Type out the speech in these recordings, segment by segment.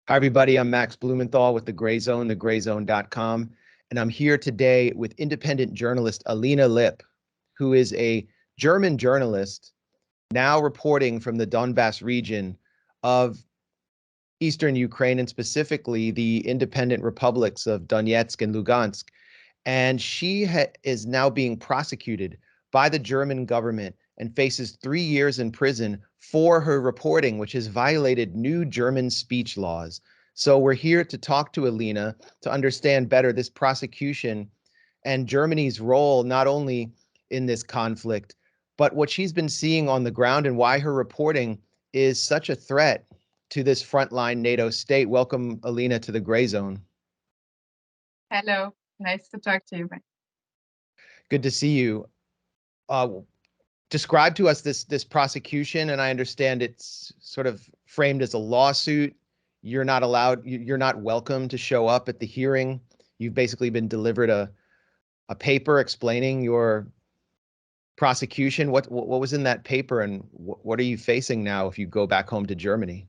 Hi, everybody. I'm Max Blumenthal with the Grayzone, thegrayzone.com. And I'm here today with independent journalist Alina Lipp, who is a German journalist now reporting from the Donbass region of Eastern Ukraine, and specifically the independent republics of Donetsk and Lugansk. And she is now being prosecuted by the German government and faces 3 years in prison for her reporting, which has violated new German speech laws. So we're here to talk to Alina to understand better this prosecution and Germany's role, not only in this conflict, but what she's been seeing on the ground and why her reporting is such a threat to this frontline NATO state. Welcome, Alina, to the Gray Zone. Hello, nice to talk to you. Good to see you. Describe to us this prosecution, and I understand it's sort of framed as a lawsuit. You're not allowed, you're not welcome to show up at the hearing. You've basically been delivered a paper explaining your prosecution. What was in that paper, and what are you facing now if you go back home to Germany?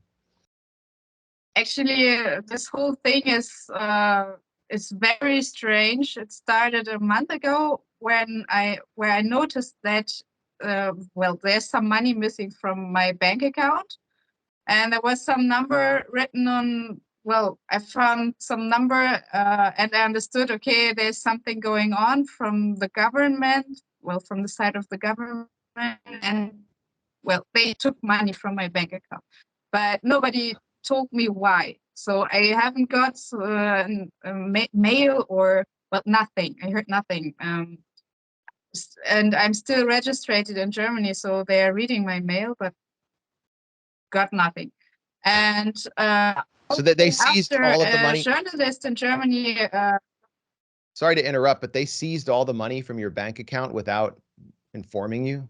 Actually, this whole thing is very strange. It started a month ago where I noticed that there's some money missing from my bank account, and there was some number written on. Well, I found some number and I understood, okay, there's something going on from the government, from the side of the government, and they took money from my bank account, but nobody told me why. So I haven't got mail or nothing. I heard nothing. And I'm still registered in Germany, so they are reading my mail, but got nothing. And so that they seized all of the money. Journalist in Germany. Sorry to interrupt, but they seized all the money from your bank account without informing you?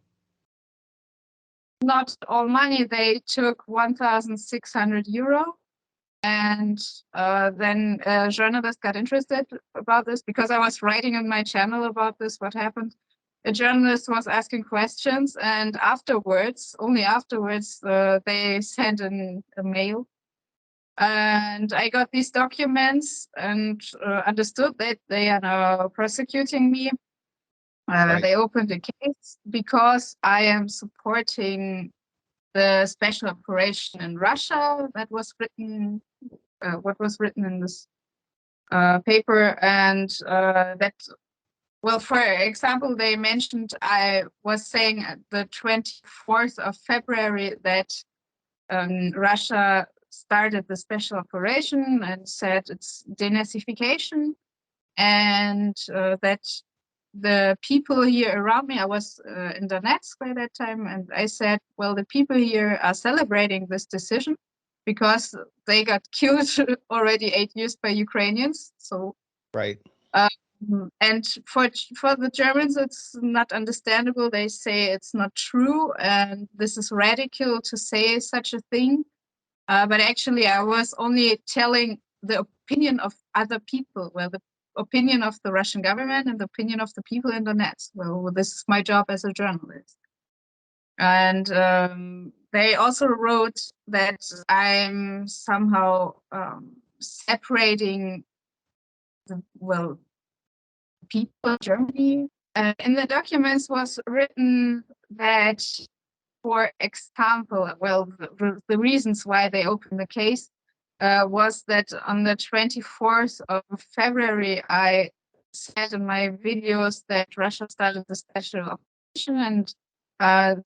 Not all money. They took 1,600 euro. And then a journalist got interested about this because I was writing on my channel about this, what happened. A journalist was asking questions, and afterwards, only afterwards, they sent a mail. And I got these documents and understood that they are now prosecuting me. Right. They opened a case because I am supporting the special operation in Russia that was written, what was written in this paper, and that, for example, they mentioned I was saying the 24th of February that Russia started the special operation and said it's denazification, and that the people here around me, I was in Donetsk by that time, and I said, the people here are celebrating this decision because they got killed already 8 years by Ukrainians. So, right. And for the Germans, it's not understandable. They say it's not true, and this is radical to say such a thing. But actually, I was only telling the opinion of other people, the opinion of the Russian government and the opinion of the people in Donetsk. This is my job as a journalist. And they also wrote that I'm somehow separating the people in Germany. In the documents was written that, for example, the reasons why they opened the case was that on the 24th of February, I said in my videos that Russia started the special operation and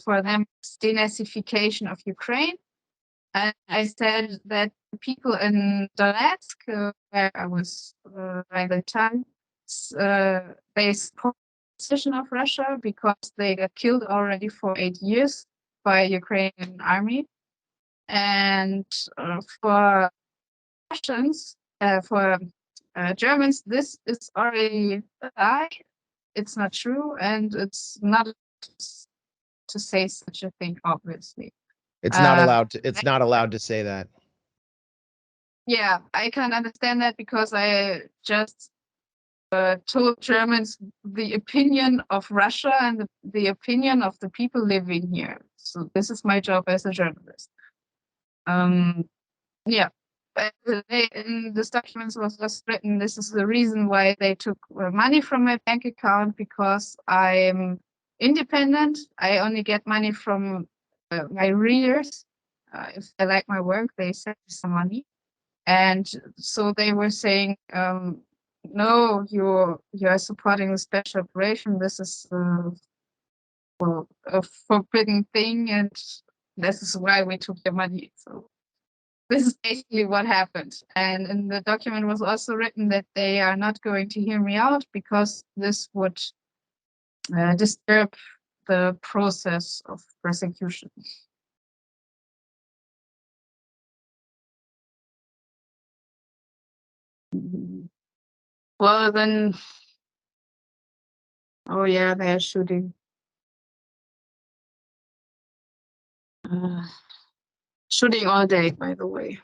for them, it's denazification of Ukraine. And I said that the people in Donetsk, where I was by the time, they support the decision of Russia because they got killed already for 8 years by Ukrainian army. And for Russians, for Germans, this is already a lie. It's not true, and it's not to say such a thing, obviously. It's not allowed to. It's not allowed to say that. Yeah, I can understand that because I just told Germans the opinion of Russia and the opinion of the people living here. So this is my job as a journalist. Yeah. But in this document was just written, this is the reason why they took money from my bank account, because I'm independent. I only get money from my readers. If they like my work, they send me some money. And so they were saying, no, you're supporting the special operation. This is a forbidden thing, and this is why we took your money. So this is basically what happened. And in the document was also written that they are not going to hear me out because this would disturb the process of prosecution. Well, then, oh yeah, they're shooting. Shooting all day, by the way.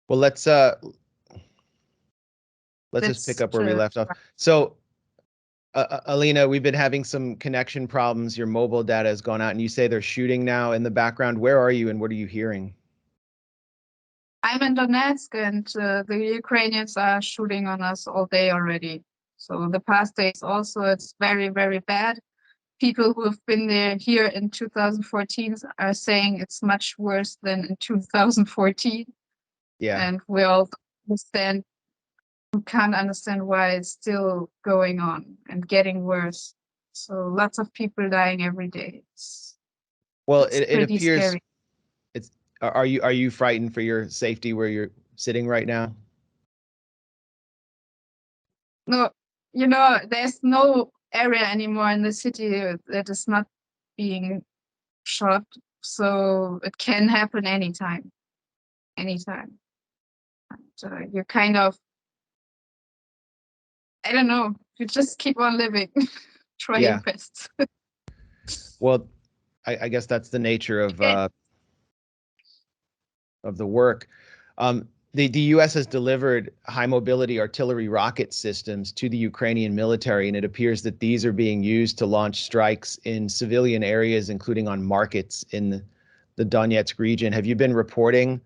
Well, let's just pick up where we left off. So, Alina, we've been having some connection problems. Your mobile data has gone out, and you say they're shooting now in the background. Where are you, and what are you hearing? I'm in Donetsk, and the Ukrainians are shooting on us all day already. So the past days also, it's very, very bad. People who have been here in 2014 are saying it's much worse than in 2014. Yeah. And we all understand, we can't understand why it's still going on and getting worse. So lots of people dying every day. Well, it's it pretty appears scary. it's. Are you frightened for your safety where you're sitting right now? No, you know, there's no area anymore in the city that is not being shot. So it can happen anytime. Anytime. And, you're kind of, I don't know, you just keep on living, try your best. Well, I guess that's the nature of the work. The U.S. has delivered high mobility artillery rocket systems to the Ukrainian military, and it appears that these are being used to launch strikes in civilian areas, including on markets in the Donetsk region. Have you been reporting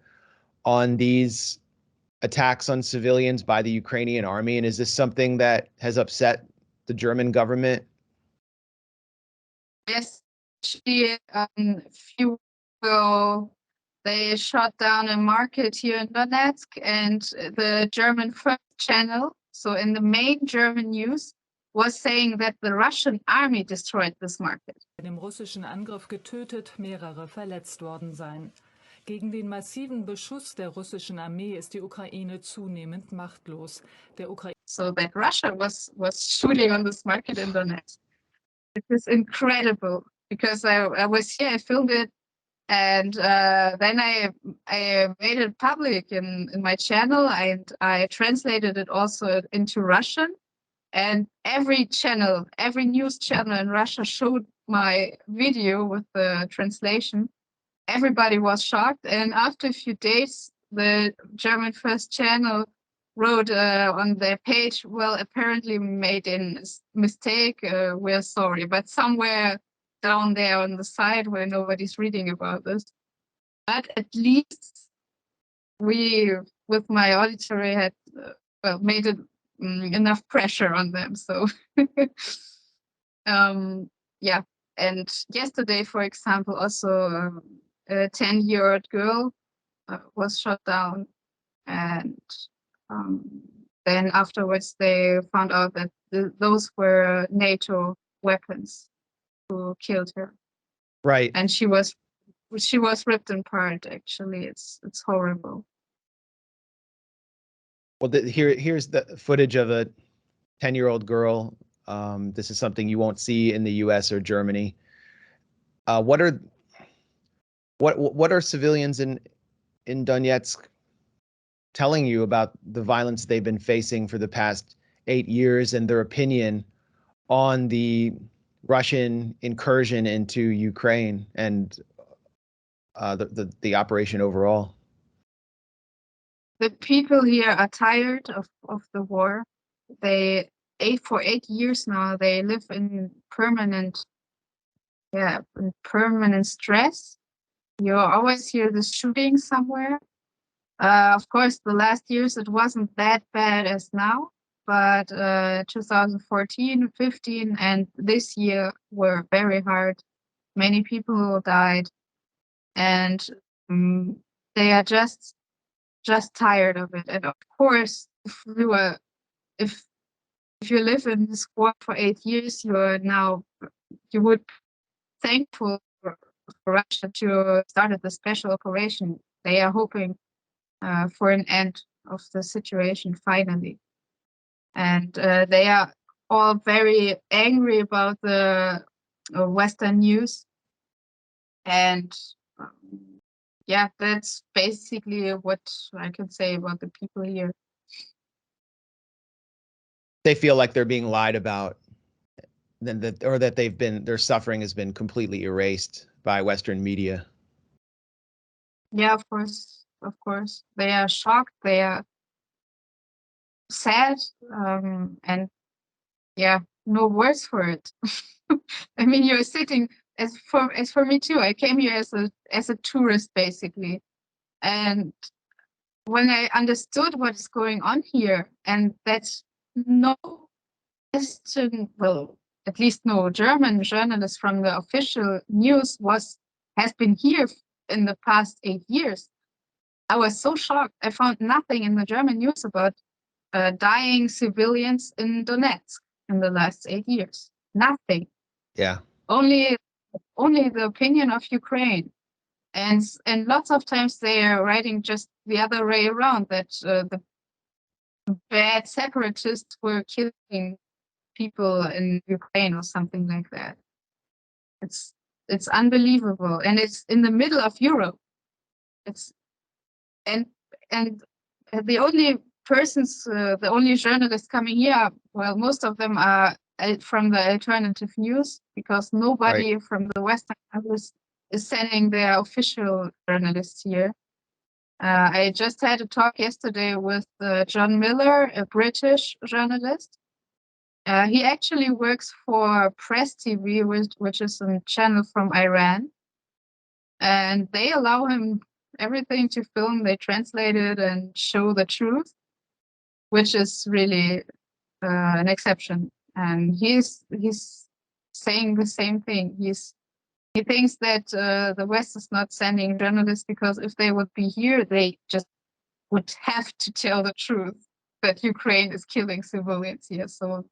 on these attacks on civilians by the Ukrainian army, and is this something that has upset the German government? Yes, actually, a few weeks ago, they shot down a market here in Donetsk, and the German first channel, so in the main German news, was saying that the Russian army destroyed this market. Bei dem russischen Angriff getötet, mehrere verletzt worden sein. Gegen den massiven Beschuss der russischen Armee ist die Ukraine zunehmend machtlos. So that Russia was shooting on this market in Donetsk. It is incredible because I was here, I filmed it, and then I made it public in my channel, and I translated it also into Russian. And every channel, every news channel in Russia showed my video with the translation. Everybody was shocked. And after a few days, the German first channel wrote on their page, well, apparently we made a mistake. We're sorry. But somewhere down there on the side where nobody's reading about this. But at least we, with my auditory, had made it enough pressure on them. So, yeah. And yesterday, for example, also a 10-year-old girl was shot down, and then afterwards they found out that those were NATO weapons who killed her. Right. And she was ripped apart. Actually, it's horrible. Well, here's the footage of a 10-year-old girl. This is something you won't see in the U.S. or Germany. What are civilians in Donetsk telling you about the violence they've been facing for the past 8 years and their opinion on the Russian incursion into Ukraine and the operation overall? The people here are tired of the war. For 8 years now, they live in permanent stress. You always hear the shooting somewhere. Of course, the last years it wasn't that bad as now, but 2014, 15, and this year were very hard. Many people died, and they are just tired of it. And of course, if you live in this war for 8 years, you would be thankful for Russia to started the special operation. They are hoping for an end of the situation finally, and they are all very angry about the Western news, and yeah, that's basically what I can say about the people here. They feel like they're being lied about, then that, or that their suffering has been completely erased by Western media. Yeah, of course, they are shocked. They are sad, and yeah, no words for it. I mean, you're sitting as for me too. I came here as a tourist basically, and when I understood what is going on here, and that's no Western, well, at least no German journalist from the official news has been here in the past 8 years. I was so shocked. I found nothing in the German news about dying civilians in Donetsk in the last 8 years. Nothing. Yeah. Only the opinion of Ukraine. And lots of times they are writing just the other way around, that the bad separatists were killing people in Ukraine or something like that. It's unbelievable, and it's in the middle of Europe. It's and the only persons, the only journalists coming here, well, most of them are from the alternative news, because nobody from the Western news is sending their official journalists here. I just had a talk yesterday with John Miller, a British journalist. He actually works for Press TV, which is a channel from Iran. And they allow him everything to film. They translate it and show the truth, which is really an exception. And he's saying the same thing. He thinks that the West is not sending journalists because if they would be here, they just would have to tell the truth that Ukraine is killing civilians here. So,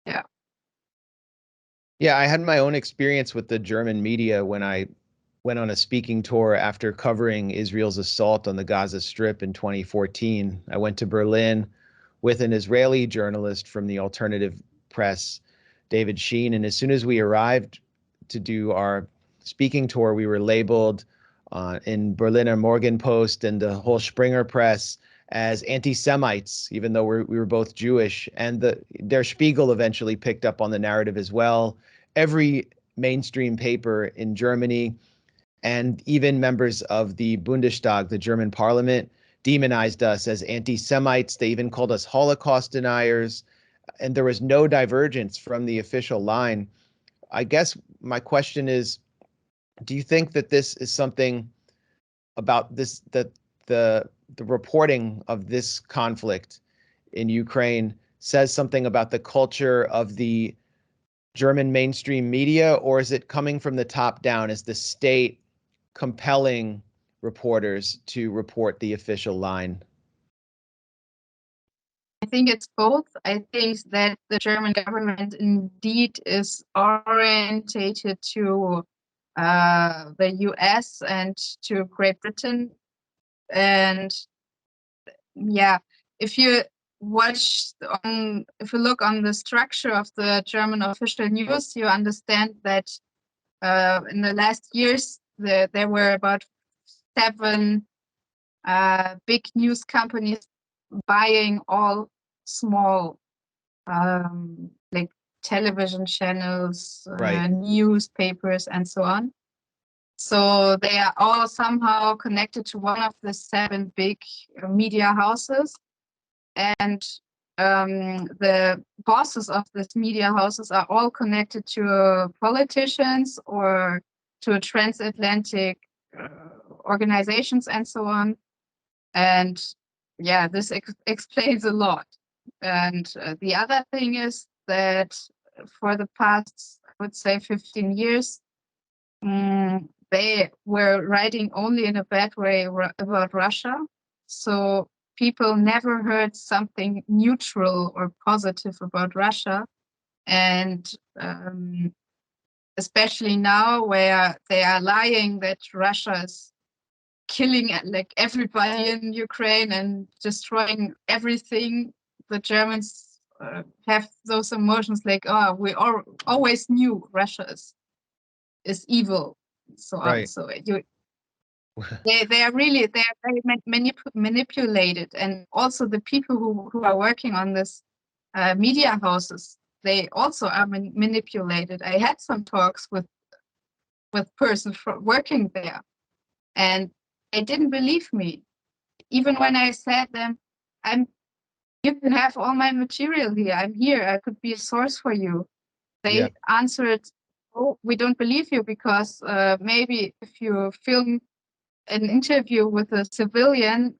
yeah. Yeah, I had my own experience with the German media when I went on a speaking tour after covering Israel's assault on the Gaza Strip in 2014. I went to Berlin with an Israeli journalist from the alternative press, David Sheen, and as soon as we arrived to do our speaking tour, we were labeled in Berliner Morgenpost and the whole Springer press as anti-Semites, even though we were both Jewish. And Der Spiegel eventually picked up on the narrative as well. Every mainstream paper in Germany and even members of the Bundestag, the German parliament, demonized us as anti-Semites. They even called us Holocaust deniers. And there was no divergence from the official line. I guess my question is, do you think that this is something about this, that the reporting of this conflict in Ukraine says something about the culture of the German mainstream media, or is it coming from the top down? Is the state compelling reporters to report the official line? I think it's both. I think that the German government indeed is orientated to the US and to Great Britain. And yeah, if you look on the structure of the German official news, you understand that in the last years there were about 7 big news companies buying all small like television channels, newspapers, and so on. So they are all somehow connected to one of the 7 big media houses. And the bosses of these media houses are all connected to politicians or to transatlantic organizations and so on. And yeah, this explains a lot. And the other thing is that for the past, I would say, 15 years, they were writing only in a bad way about Russia. So people never heard something neutral or positive about Russia. And especially now, where they are lying that Russia is killing like everybody in Ukraine and destroying everything, the Germans have those emotions like, oh, we always knew Russia is evil, so on. Right. So they are very manipulated, and also the people who are working on this media houses, they also are manipulated. I had some talks with persons working there, and they didn't believe me, even when I said them, you can have all my material here. I'm here. I could be a source for you. They answered, oh, we don't believe you because maybe if you film an interview with a civilian,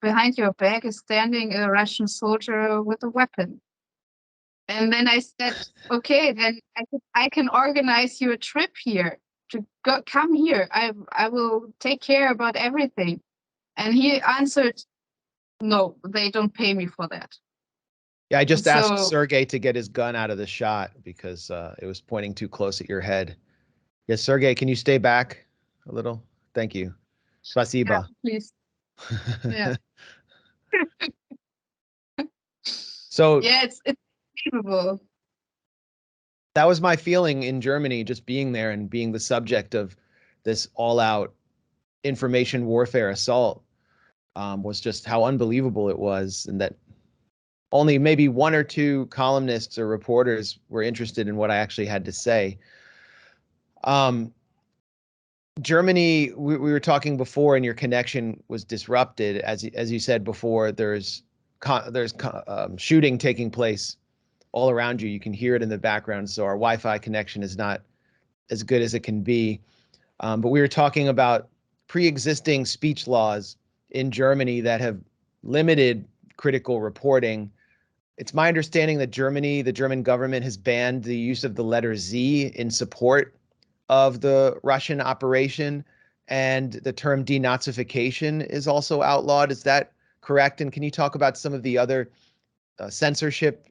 behind your back is standing a Russian soldier with a weapon. And then I said, okay, then I can organize you a trip here to come here. I will take care about everything. And he answered, no, they don't pay me for that. Yeah, I just asked Sergey to get his gun out of the shot because it was pointing too close at your head. Yes, Sergey, can you stay back a little? Thank you. Spasiba. Yeah, please. Yeah. So yeah, it's unbelievable. That was my feeling in Germany, just being there and being the subject of this all-out information warfare assault, was just how unbelievable it was, and that only maybe one or two columnists or reporters were interested in what I actually had to say. Germany, we were talking before, and your connection was disrupted. As you said before, there's shooting taking place all around you. You can hear it in the background, so our Wi-Fi connection is not as good as it can be. But we were talking about pre-existing speech laws in Germany that have limited critical reporting. It's my understanding that Germany, the German government, has banned the use of the letter Z in support of the Russian operation, and the term denazification is also outlawed. Is that correct? And can you talk about some of the other censorship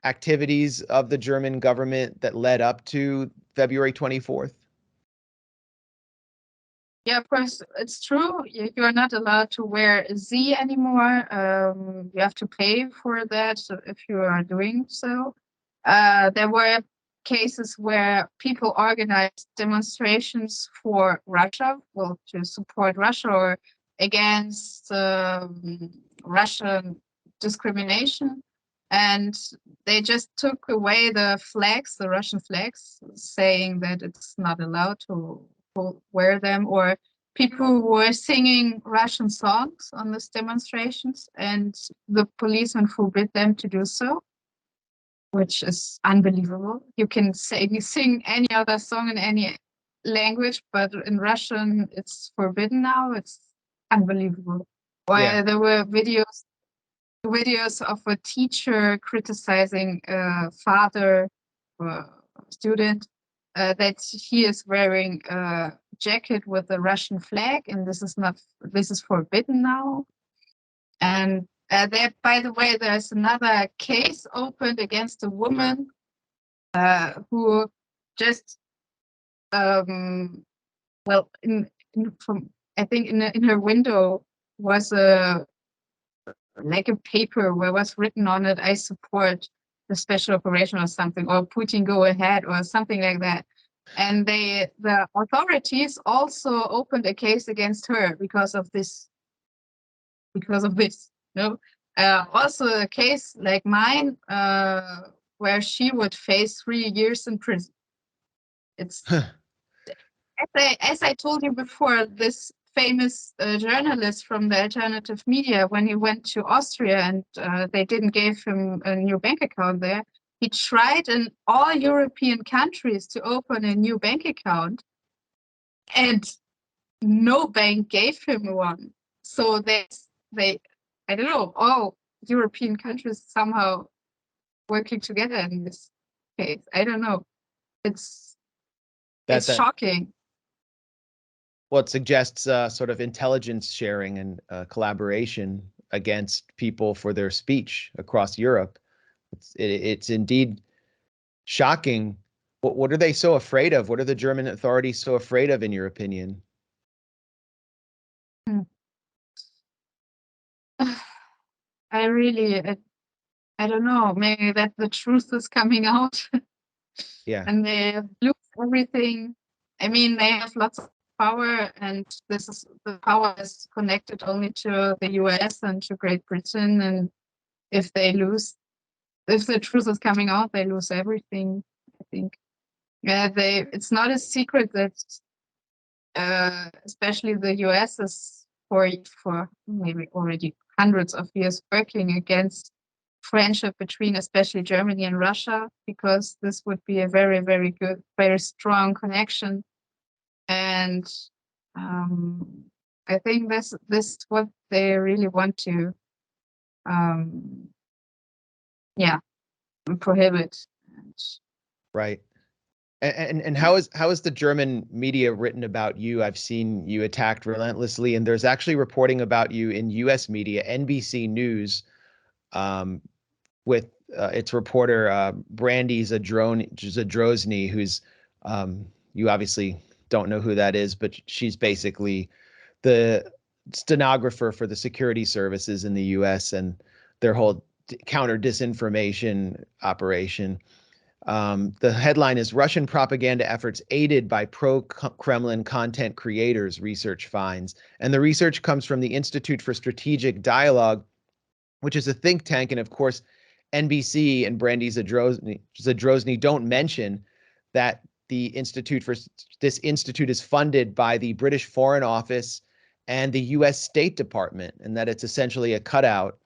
activities of the German government that led up to February 24th? Yeah, of course, it's true. You are not allowed to wear a Z anymore. You have to pay for that if you are doing so. There were cases where people organized demonstrations for Russia, well, to support Russia or against Russian discrimination. And they just took away the flags, the Russian flags, saying that it's not allowed to wear them, or people were singing Russian songs on these demonstrations, and the policemen forbid them to do so, which is unbelievable. You can sing any other song in any language, but in Russian it's forbidden now. It's unbelievable. Or there were videos of a teacher criticizing a father or student, that he is wearing a jacket with a Russian flag, and this is forbidden now. And there, by the way, there's another case opened against a woman who just well, from I think in her window was a paper where was written on it, I support the special operation or something, or Putin go ahead or something like that. And the authorities also opened a case against her because of this. Also a case like mine, where she would face 3 years in prison. It's as I told you before, this famous journalist from the alternative media, when he went to Austria and they didn't give him a new bank account there, he tried in all European countries to open a new bank account, and no bank gave him one. So they, I don't know, all European countries somehow working together in this case. I don't know. It's shocking. Well, it suggests sort of intelligence sharing and collaboration against people for their speech across Europe. It's indeed shocking. What are they so afraid of? What are the German authorities so afraid of, in your opinion? I don't know. Maybe that the truth is coming out. Yeah. And they lose everything. I mean, they have lots of power, and the power is connected only to the US and to Great Britain. And if the truth is coming out, they lose everything, I think. Yeah, it's not a secret that especially the US is for maybe already hundreds of years working against friendship between especially Germany and Russia, because this would be a very, very good, very strong connection. And I think this is what they really want to prohibit. Right. And how is the German media written about you? I've seen you attacked relentlessly, and there's actually reporting about you in U.S. media, NBC News, with its reporter Brandy Zadrozny, who's you obviously don't know who that is, but she's basically the stenographer for the security services in the U.S. and their whole counter disinformation operation. The headline is Russian propaganda efforts aided by pro-Kremlin content creators, research finds. And the research comes from the Institute for Strategic Dialogue, which is a think tank. And of course, NBC and Brandy Zadrozny don't mention that this institute is funded by the British Foreign Office and the US State Department, and that it's essentially a cutout.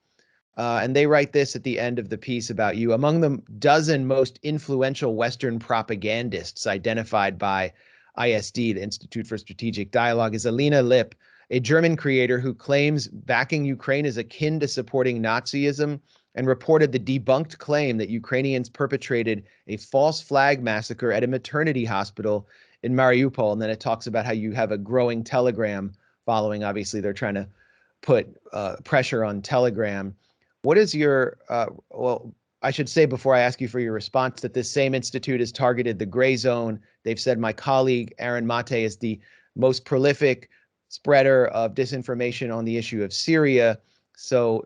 And they write this at the end of the piece about you. Among the dozen most influential Western propagandists identified by ISD, the Institute for Strategic Dialogue, is Alina Lipp, a German creator who claims backing Ukraine is akin to supporting Nazism, and reported the debunked claim that Ukrainians perpetrated a false flag massacre at a maternity hospital in Mariupol. And then it talks about how you have a growing Telegram following. Obviously, they're trying to put pressure on Telegram. What is your, well, I should say before I ask you for your response that this same institute has targeted the Grayzone. They've said my colleague, Aaron Mate, is the most prolific spreader of disinformation on the issue of Syria. So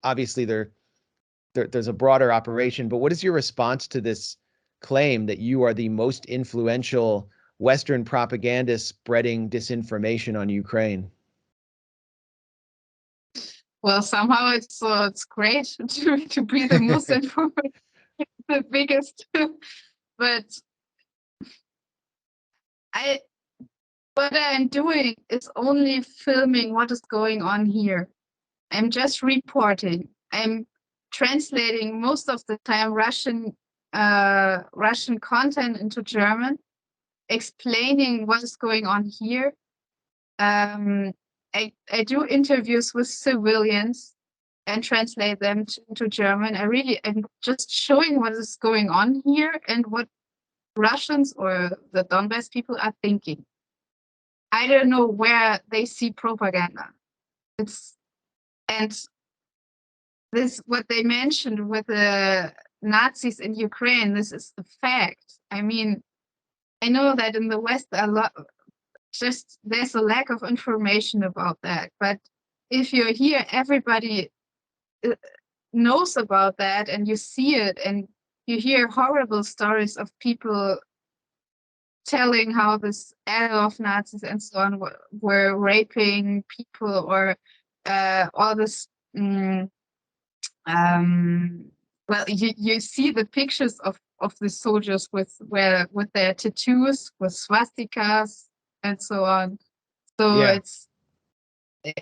obviously there's a broader operation, but what is your response to this claim that you are the most influential Western propagandist spreading disinformation on Ukraine? Well, somehow it's great to be the most informative, the biggest. But what I'm doing is only filming what is going on here. I'm just reporting. I'm translating most of the time Russian content into German, explaining what is going on here. I do interviews with civilians and translate them into German. I'm just showing what is going on here and what Russians or the Donbass people are thinking. I don't know where they see propaganda. And this, what they mentioned with the Nazis in Ukraine, this is the fact. I mean, I know that in the West, there's a lack of information about that. But if you're here, everybody knows about that, and you see it, and you hear horrible stories of people telling how this Adolf Nazis and so on were raping people, or all this. Well, you see the pictures of the soldiers with their tattoos, with swastikas and so on. So Yeah. it's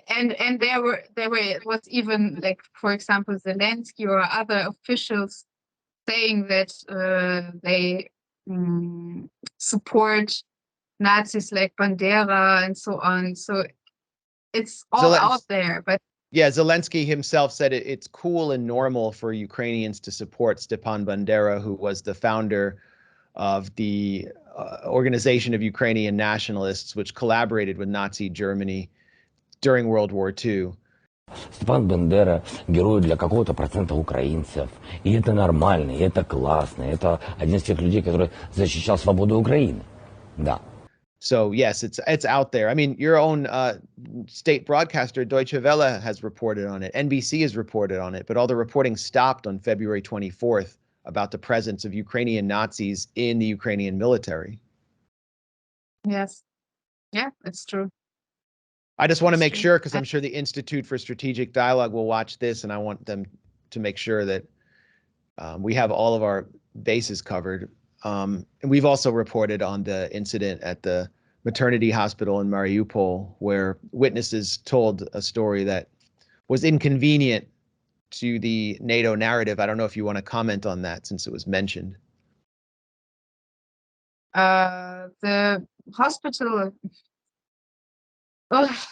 and there was even, like, for example, Zelensky or other officials saying that they support Nazis like Bandera and so on. So it's all out Zelensky, there. But yeah, Zelensky himself said it's cool and normal for Ukrainians to support Stepan Bandera, who was the founder of the Organization of Ukrainian Nationalists, which collaborated with Nazi Germany during World War II. Степан Бандера – герой для какого-то процента украинцев. И это нормально, и это классно. Это один из тех людей, который защищал свободу Украины. Да. So yes, it's out there. I mean, your own state broadcaster Deutsche Welle has reported on it. NBC has reported on it, but all the reporting stopped on February 24th about the presence of Ukrainian Nazis in the Ukrainian military. yes, yeah, it's true. I just want to It's make true. sure, because I'm sure the Institute for Strategic Dialogue will watch this, and I want them to make sure that we have all of our bases covered. And we've also reported on the incident at the maternity hospital in Mariupol, where witnesses told a story that was inconvenient to the NATO narrative. I don't know if you want to comment on that since it was mentioned. The hospital. Oh,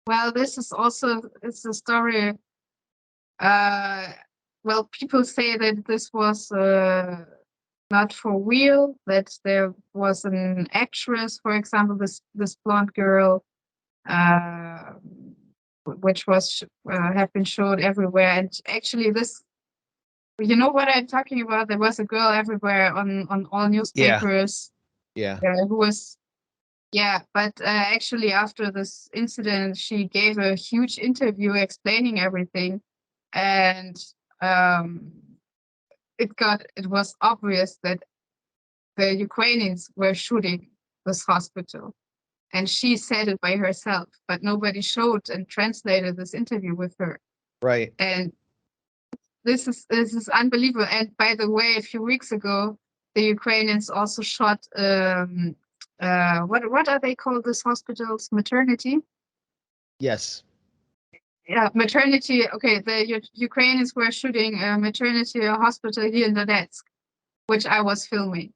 well, this is also, it's a story. Well, people say that this was not for real, that there was an actress, for example, this blonde girl, which was have been showed everywhere. And actually, this, you know what I'm talking about? There was a girl everywhere on all newspapers. Yeah. Who was, yeah, but actually after this incident, she gave a huge interview explaining everything, and it was obvious that the Ukrainians were shooting this hospital, and she said it by herself, but nobody showed and translated this interview with her. Right. And this is unbelievable. And by the way, a few weeks ago, the Ukrainians also shot what are they called, these hospitals? Maternity? Yes. Yeah, maternity. Okay, the Ukrainians were shooting a maternity hospital here in Donetsk, which I was filming.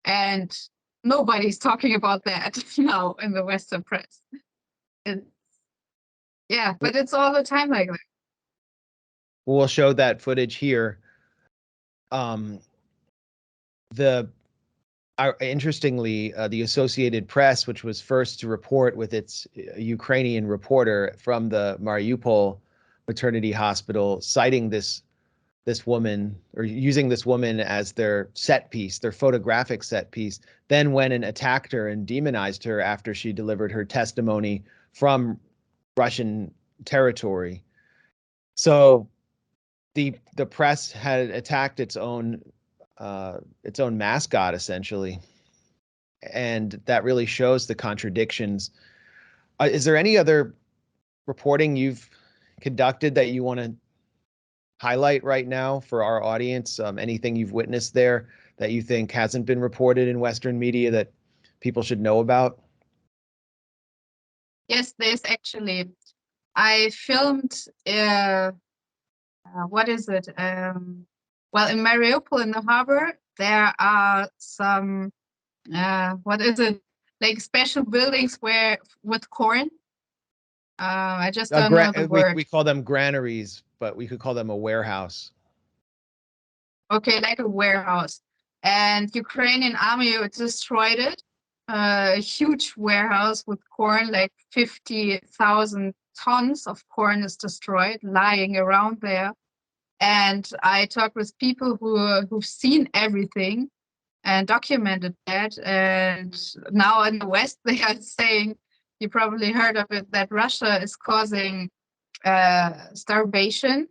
And nobody's talking about that now in the Western press. Yeah, but it's all the time like that. We'll show that footage here. Interestingly, the Associated Press, which was first to report with its Ukrainian reporter from the Mariupol maternity hospital, citing this woman, or using this woman as their set piece, their photographic set piece, then went and attacked her and demonized her after she delivered her testimony from Russian territory. So the press had attacked its own mascot, essentially, and that really shows the contradictions. Is there any other reporting you've conducted that you want to highlight right now for our audience? Anything you've witnessed there that you think hasn't been reported in Western media that people should know about? Yes, there's actually. I filmed. What is it? Well, in Mariupol, in the harbor, there are some. What is it? Like special buildings with corn. I just don't know the word. We call them granaries, but we could call them a warehouse. Okay, like a warehouse. And Ukrainian army destroyed it. A huge warehouse with corn, like 50,000 tons of corn is destroyed, lying around there. And I talked with people who've seen everything and documented that. And now in the West, they are saying, you probably heard of it, that Russia is causing starvation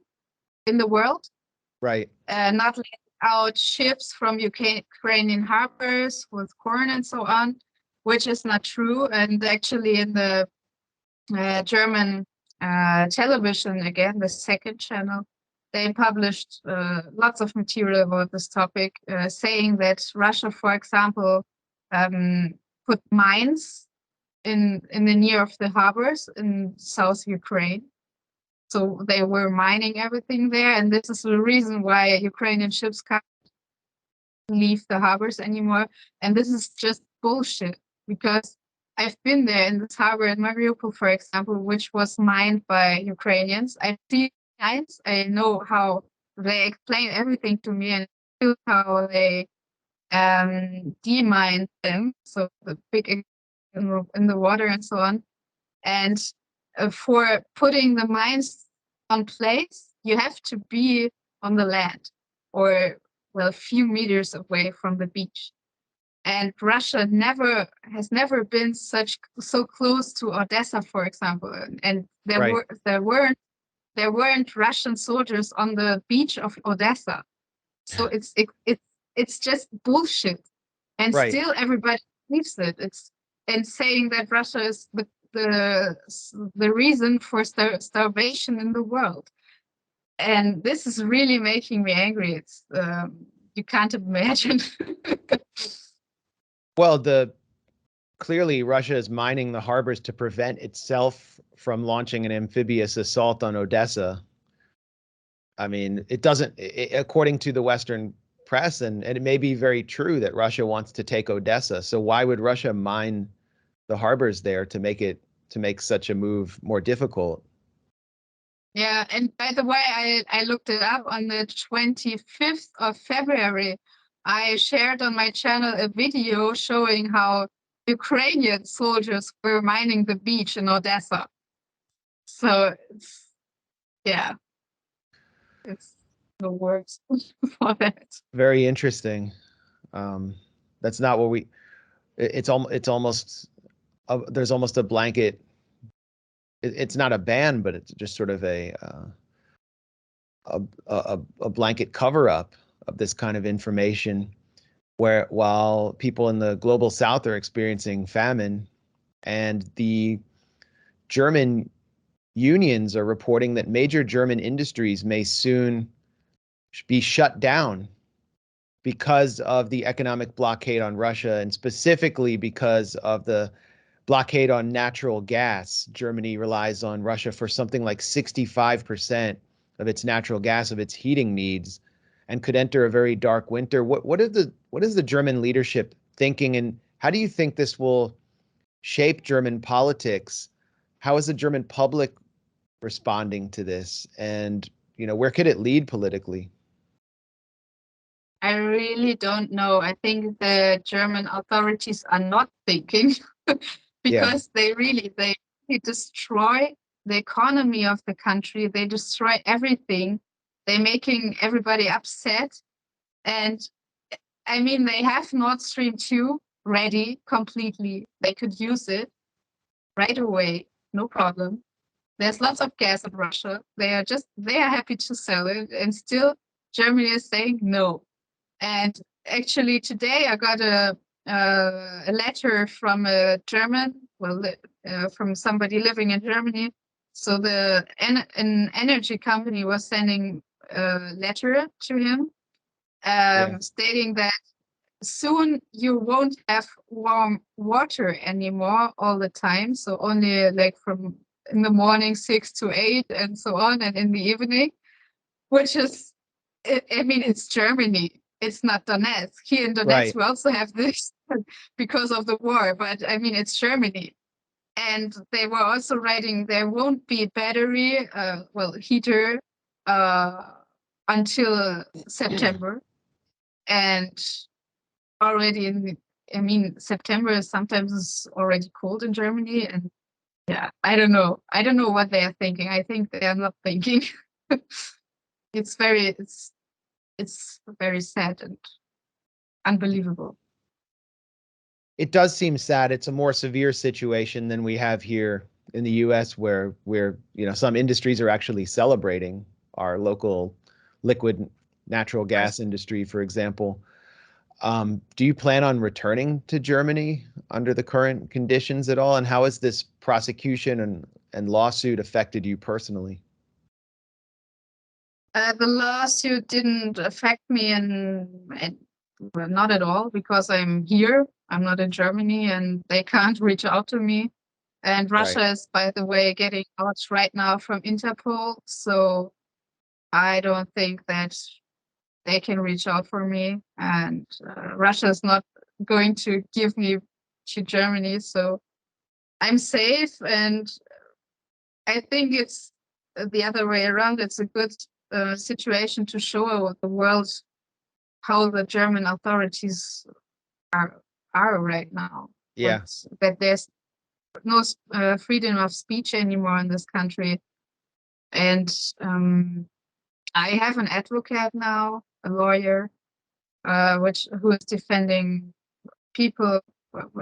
in the world. Right. Not letting out ships from Ukrainian harbors with corn and so on, which is not true. And actually in the German television, again, the second channel, they published lots of material about this topic, saying that Russia, for example, put mines in the near of the harbors in South Ukraine. So they were mining everything there, and this is the reason why Ukrainian ships can't leave the harbors anymore. And this is just bullshit, because I've been there in this harbor in Mariupol, for example, which was mined by Ukrainians. I've seen mines. I know how they explain everything to me and how they demine them, so the big in the water and so on. And for putting the mines on place, you have to be on the land or, well, a few meters away from the beach. And Russia has never been so close to Odessa, for example. And there weren't Russian soldiers on the beach of Odessa. So it's just bullshit. And Right. still everybody believes it. And saying that Russia is the reason for starvation in the world. And this is really making me angry. It's you can't imagine. Well, clearly Russia is mining the harbors to prevent itself from launching an amphibious assault on Odessa. I mean, according to the Western press, and it may be very true that Russia wants to take Odessa. So why would Russia mine the harbors there to make such a move more difficult? Yeah, and by the way, I looked it up on the 25th of February. I shared on my channel a video showing how Ukrainian soldiers were mining the beach in Odessa. So it's the words for that. Very interesting. That's not what it's almost there's almost a blanket. It's not a ban, but it's just sort of a blanket cover up of this kind of information, where while people in the global South are experiencing famine, and the German unions are reporting that major German industries may soon be shut down because of the economic blockade on Russia, and specifically because of the blockade on natural gas. Germany relies on Russia for something like 65% of its natural gas, of its heating needs, and could enter a very dark winter. What is the German leadership thinking, and how do you think this will shape German politics? How is the German public responding to this, and where could it lead politically? I really don't know. I think the German authorities are not thinking because they really destroy the economy of the country. They destroy everything. They're making everybody upset. And I mean, they have Nord Stream 2 ready completely. They could use it right away, no problem. There's lots of gas in Russia. They are happy to sell it. And still Germany is saying no. And actually today I got a letter from a German, from somebody living in Germany. So an energy company was sending a letter to him stating that soon you won't have warm water anymore all the time. So only like from in the morning 6 to 8 and so on, and in the evening, which is, I mean, it's Germany. It's not Donetsk. Here in Donetsk, we also have this because of the war, but I mean, it's Germany. And they were also writing there won't be battery, heater until September. And already September sometimes is already cold in Germany. And yeah, I don't know. I don't know what they are thinking. I think they are not thinking. It's very sad and unbelievable. It does seem sad. It's a more severe situation than we have here in the U.S., where some industries are actually celebrating our local liquid natural gas industry, for example. Do you plan on returning to Germany under the current conditions at all? And how has this prosecution and lawsuit affected you personally? The lawsuit didn't affect me, and not at all, because I'm here. I'm not in Germany, and they can't reach out to me. And Russia is, by the way, getting out right now from Interpol. So I don't think that they can reach out for me. And Russia is not going to give me to Germany. So I'm safe, and I think it's the other way around. It's a good situation to show the world how the German authorities are right now. Yeah. That there's no freedom of speech anymore in this country. And I have an advocate now, a lawyer, who is defending people,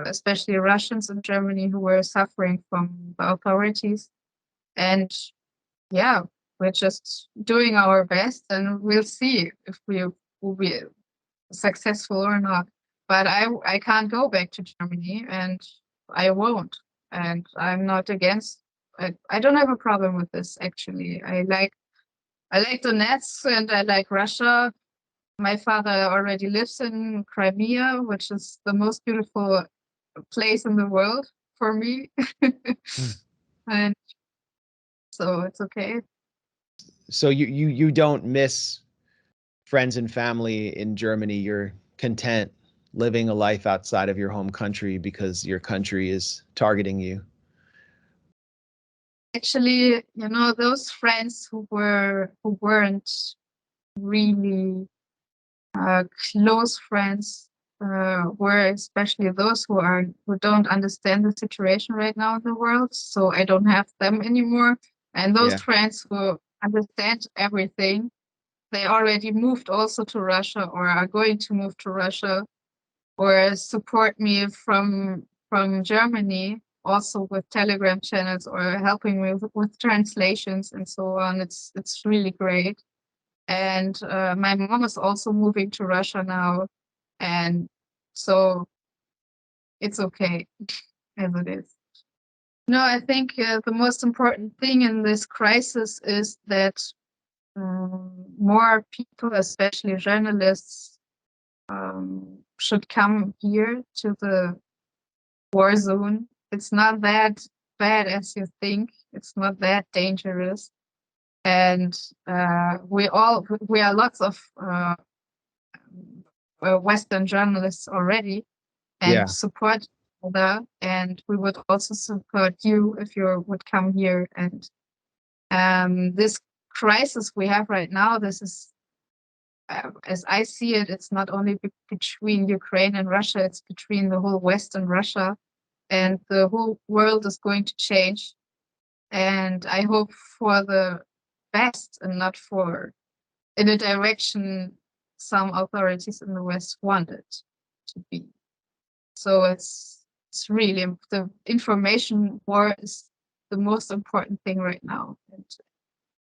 especially Russians in Germany, who were suffering from the authorities. And yeah, we're just doing our best, and we'll see if we will be successful or not. But I can't go back to Germany, and I won't. And I'm not against. I don't have a problem with this, actually. I like Donetsk, and I like Russia. My father already lives in Crimea, which is the most beautiful place in the world for me. And so it's okay. So you don't miss friends and family in Germany. You're content living a life outside of your home country because your country is targeting you. Actually, those friends who weren't really close friends were especially those who don't understand the situation right now in the world. So I don't have them anymore. And those friends who understand everything, they already moved also to Russia, or are going to move to Russia, or support me from Germany, also with Telegram channels, or helping me with translations and so on. It's really great. And my mom is also moving to Russia now, and so it's okay as it is. No, I think the most important thing in this crisis is that more people, especially journalists, should come here to the war zone. It's not that bad as you think. It's not that dangerous. And we are lots of Western journalists already, and support each other. And we would also support you if you would come here. And this crisis we have right now, this is, as I see it, it's not only between Ukraine and Russia, it's between the whole West and Russia. And the whole world is going to change. And I hope for the best, and not in a direction some authorities in the West want it to be. So it's really, the information war is the most important thing right now. And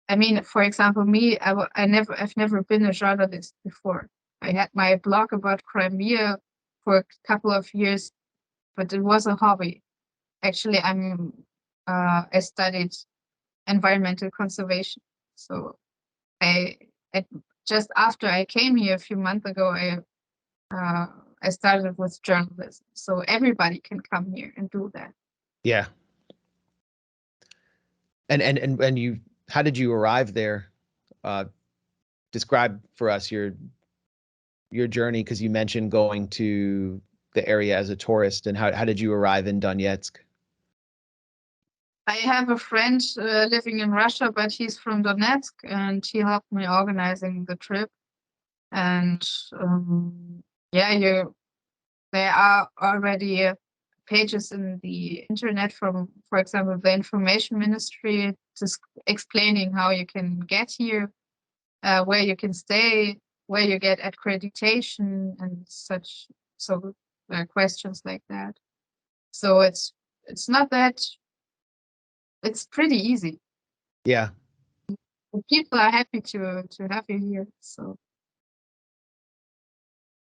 I mean, for example, me, I've never been a journalist before. I had my blog about Crimea for a couple of years, but it was a hobby. Actually, I studied environmental conservation. So just after I came here a few months ago, I started with journalism. So everybody can come here and do that. Yeah. And you, how did you arrive there? Describe for us your journey, because you mentioned going to the area as a tourist, and how did you arrive in Donetsk? I have a friend living in Russia, but he's from Donetsk, and he helped me organizing the trip. And there are already pages in the internet from, for example, the information ministry, just explaining how you can get here, where you can stay, where you get accreditation, and such. So questions like that. So it's not that. It's pretty easy. Yeah. The people are happy to have you here. So.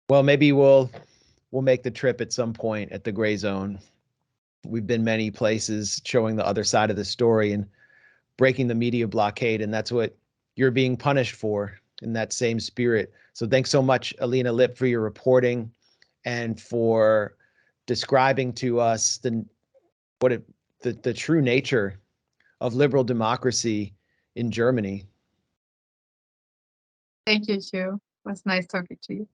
Well, maybe we'll make the trip at some point at the Grayzone. We've been many places showing the other side of the story and breaking the media blockade, and that's what you're being punished for, in that same spirit. So thanks so much, Alina Lipp, for your reporting and for describing to us the true nature of liberal democracy in Germany. Thank you, too. It was nice talking to you.